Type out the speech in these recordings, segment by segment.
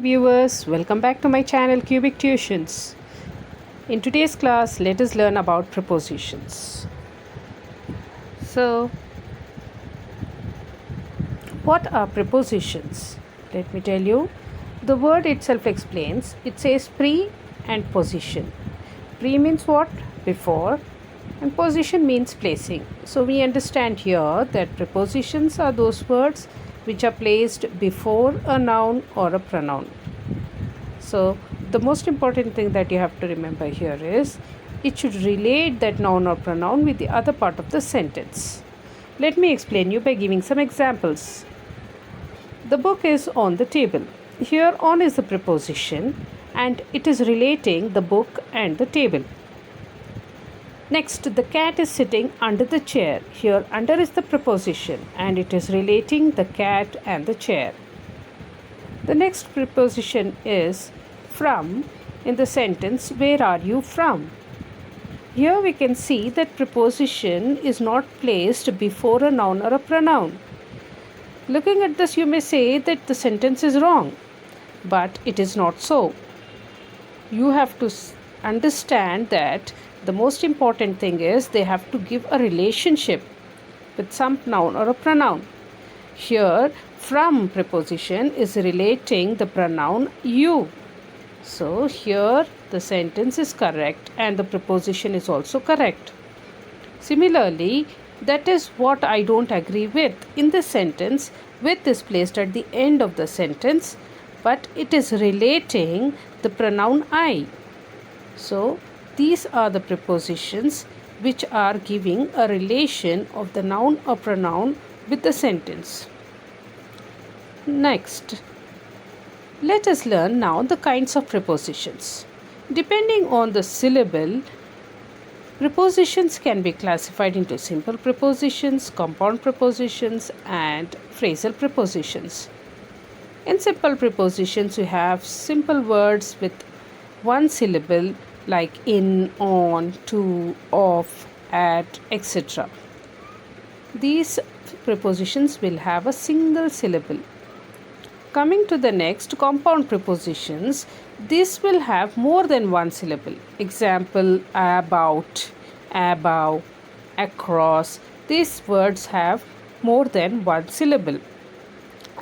viewers, welcome back to my channel Cubic Tuitions. In today's class, let us learn about prepositions. So, what are prepositions? Let me tell you. The word itself explains. It says pre and position. Pre means what? Before. And position means placing. So, we understand here that prepositions are those words which are placed before a noun or a pronoun. So, the most important thing that you have to remember here is it should relate that noun or pronoun with the other part of the sentence. Let me explain you by giving some examples. The book is on the table. Here on is the preposition and it is relating the book and the table. Next, the cat is sitting under the chair. Here under is the preposition and it is relating the cat and the chair. The next preposition is from in the sentence, where are you from? Here we can see that preposition is not placed before a noun or a pronoun. Looking at this, you may say that the sentence is wrong, but it is not so. You have to understand that the most important thing is they have to give a relationship with some noun or a pronoun. Here, from preposition is relating the pronoun you. So, here the sentence is correct and the preposition is also correct. Similarly, that is what I don't agree with. In this sentence, with is placed at the end of the sentence, but it is relating the pronoun I. So, these are the prepositions which are giving a relation of the noun or pronoun with the sentence. Next, let us learn now the kinds of prepositions. Depending on the syllable, prepositions can be classified into simple prepositions, compound prepositions, and phrasal prepositions. In simple prepositions, we have simple words with one syllable like in, on, to, of, at, etc. These prepositions will have a single syllable. Coming to the next, compound prepositions, this will have more than one syllable. Example, about, above, across. These words have more than one syllable.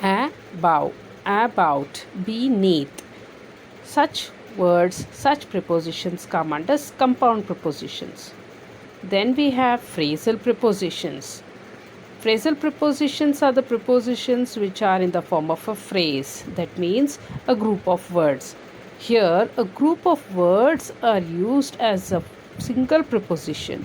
Above, about, beneath. Such words, such prepositions come under compound prepositions. Then we have phrasal prepositions. Phrasal prepositions are the prepositions which are in the form of a phrase. That means a group of words. Here, a group of words are used as a single preposition.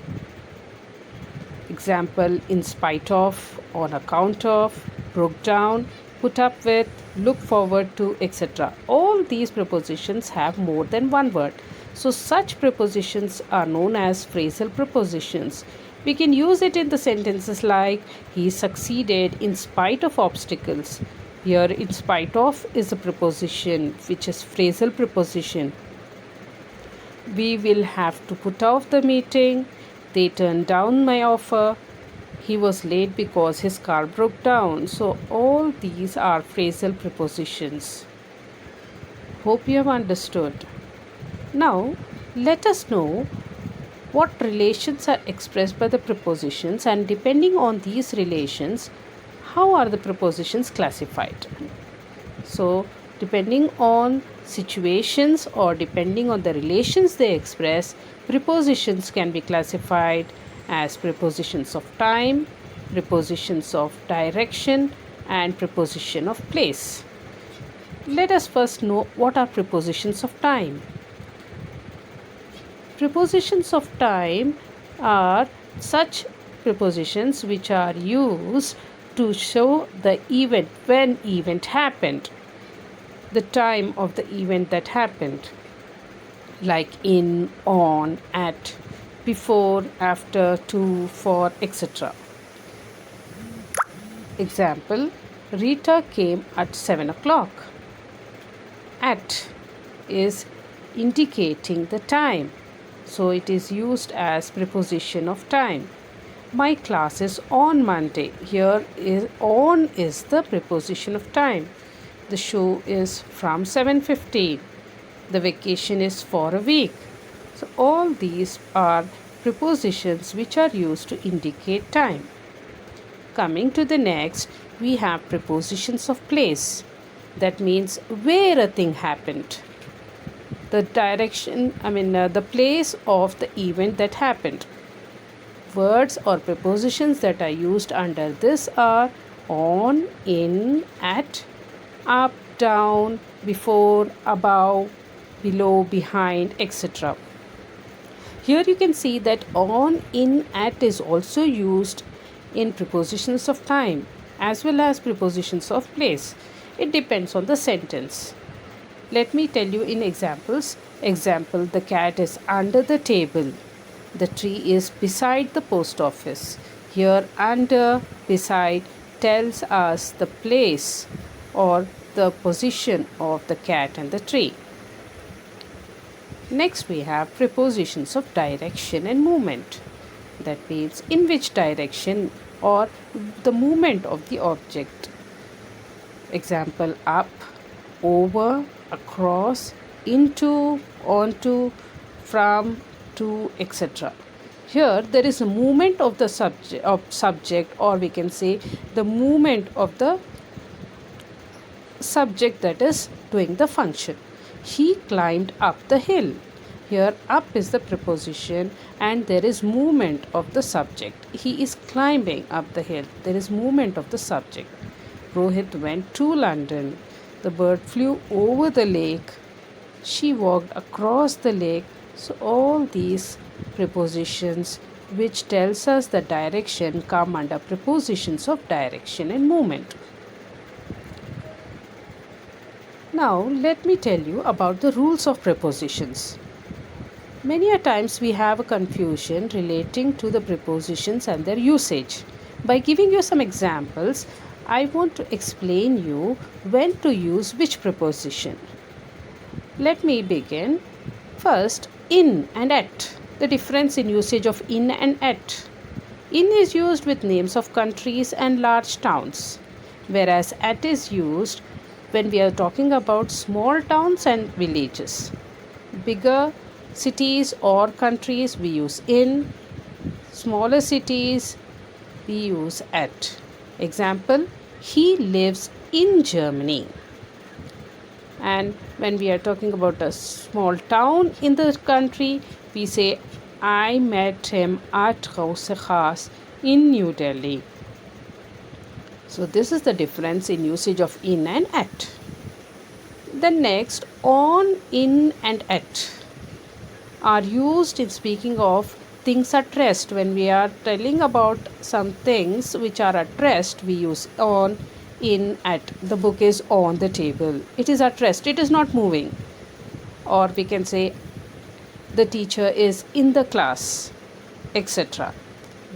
Example, in spite of, on account of, broke down, put up with, look forward to, etc. All these prepositions have more than one word. So, such prepositions are known as phrasal prepositions. We can use it in the sentences like, he succeeded in spite of obstacles. Here, in spite of is a preposition which is phrasal preposition. We will have to put off the meeting. They turned down my offer. He was late because his car broke down. So, all these are phrasal prepositions. Hope you have understood. Now, let us know what relations are expressed by the prepositions, and depending on these relations, how are the prepositions classified. So, depending on situations or depending on the relations they express, prepositions can be classified as prepositions of time, prepositions of direction, and preposition of place. Let us first know what are prepositions of time. Prepositions of time are such prepositions which are used to show the event, when event happened, the time of the event that happened, like in, on, at, before, after, to, for, etc. Example, Rita came at 7 o'clock. At is indicating the time. So it is used as preposition of time. My class is on Monday. Here is on is the preposition of time. The show is from 7:15. The vacation is for a week. So all these are prepositions which are used to indicate time. Coming to the next, we have prepositions of place. That means where a thing happened. The direction, the place of the event that happened. Words or prepositions that are used under this are on, in, at, up, down, before, above, below, behind, etc. Here you can see that on, in, at is also used in prepositions of time as well as prepositions of place. It depends on the sentence. Let me tell you in examples. Example, the cat is under the table. The tree is beside the post office. Here, under, beside tells us the place or the position of the cat and the tree. Next, we have prepositions of direction and movement. That means in which direction or the movement of the object. Example, up, over, across, into, onto, from, to, etc. Here there is a movement of the subject, or we can say the movement of the subject that is doing the function. He climbed up the hill. Here up is the preposition and there is movement of the subject. He is climbing up the hill. There is movement of the subject. Rohit went to London. The bird flew over the lake. She walked across the lake. So all these prepositions which tells us the direction come under prepositions of direction and movement. Now let me tell you about the rules of prepositions. Many a times we have a confusion relating to the prepositions and their usage. By giving you some examples, I want to explain you when to use which preposition. Let me begin. First, in and at. The difference in usage of in and at. In is used with names of countries and large towns, whereas at is used when we are talking about small towns and villages. Bigger cities or countries we use in, smaller cities we use at. Example, he lives in Germany. And when we are talking about a small town in the country, we say I met him at House Khas in New Delhi. So this is the difference in usage of in and at. The next, on, in and at are used in speaking of things at rest. When we are telling about some things which are at rest, we use on, in, at. The book is on the table. It is at rest. It is not moving. Or we can say the teacher is in the class, etc.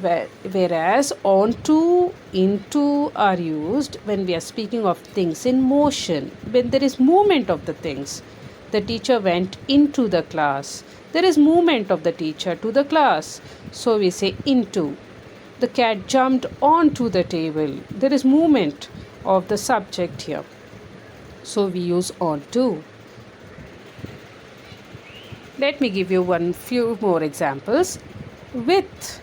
Whereas onto, into are used when we are speaking of things in motion, when there is movement of the things. The teacher went into the class. There is movement of the teacher to the class. So we say into. The cat jumped onto the table. There is movement of the subject here. So we use onto. Let me give you few more examples. With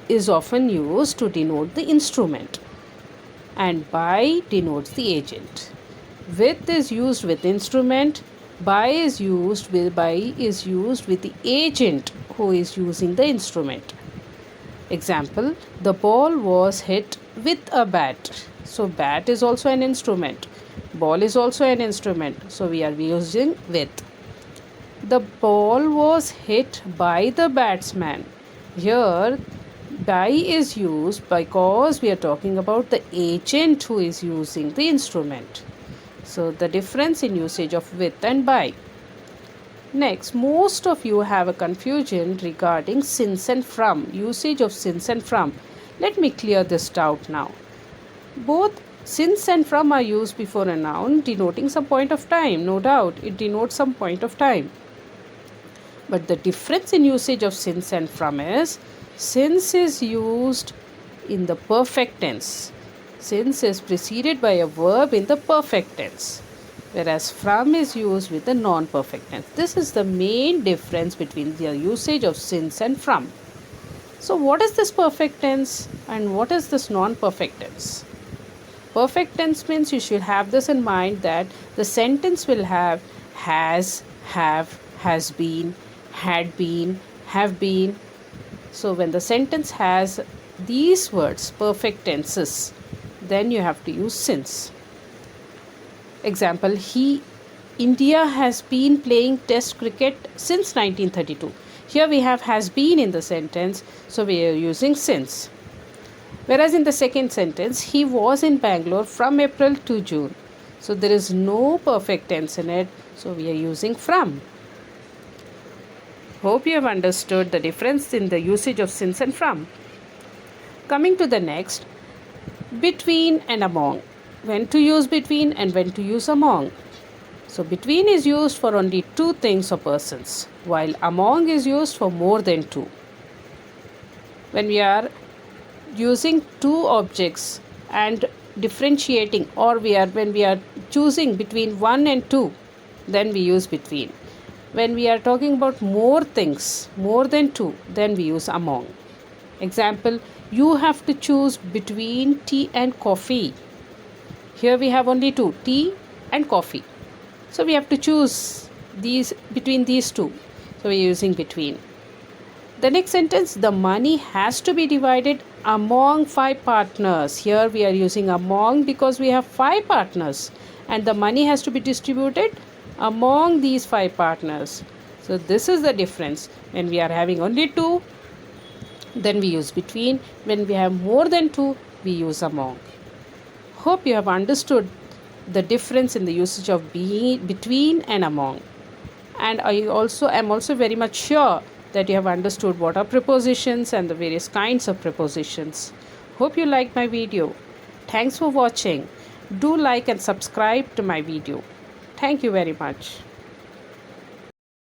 is often used to denote the instrument, and by denotes the agent. With is used with instrument. By is used with the agent who is using the instrument. Example, the ball was hit with a bat. So bat is also an instrument. Ball is also an instrument. So we are using with. The ball was hit by the batsman. Here by is used because we are talking about the agent who is using the instrument. So the difference in usage of with and by. Next, most of you have a confusion regarding since and from, usage of since and from. Let me clear this doubt now. Both since and from are used before a noun denoting some point of time. No doubt, it denotes some point of time. But the difference in usage of since and from is, since is used in the perfect tense. Since is preceded by a verb in the perfect tense, whereas from is used with the non-perfect tense. This is the main difference between the usage of since and from. So what is this perfect tense and what is this non-perfect tense? Perfect tense means you should have this in mind that the sentence will have has, have, has been, had been, have been. So when the sentence has these words, perfect tenses, then you have to use since. Example, India has been playing test cricket since 1932. Here we have has been in the sentence, so we are using since. Whereas in the second sentence, he was in Bangalore from April to June. So there is no perfect tense in it, so we are using from. Hope you have understood the difference in the usage of since and from. Coming to the next, between and among. When to use between and when to use among. So between is used for only two things or persons, while among is used for more than two. When we are using two objects and differentiating, or when we are choosing between one and two, then we use between. When we are talking about more things, more than two, then we use among. Example, you have to choose between tea and coffee. Here we have only two, tea and coffee. So we have to choose between these two. So we are using between. The next sentence, the money has to be divided among 5 partners. Here we are using among because we have 5 partners and the money has to be distributed among these 5 partners. So this is the difference. When we are having only 2, then we use between. When we have more than 2, we use among. Hope you have understood the difference in the usage of between and among. And I am also very much sure that you have understood what are prepositions and the various kinds of prepositions. Hope you liked my video. Thanks for watching. Do like and subscribe to my video. Thank you very much.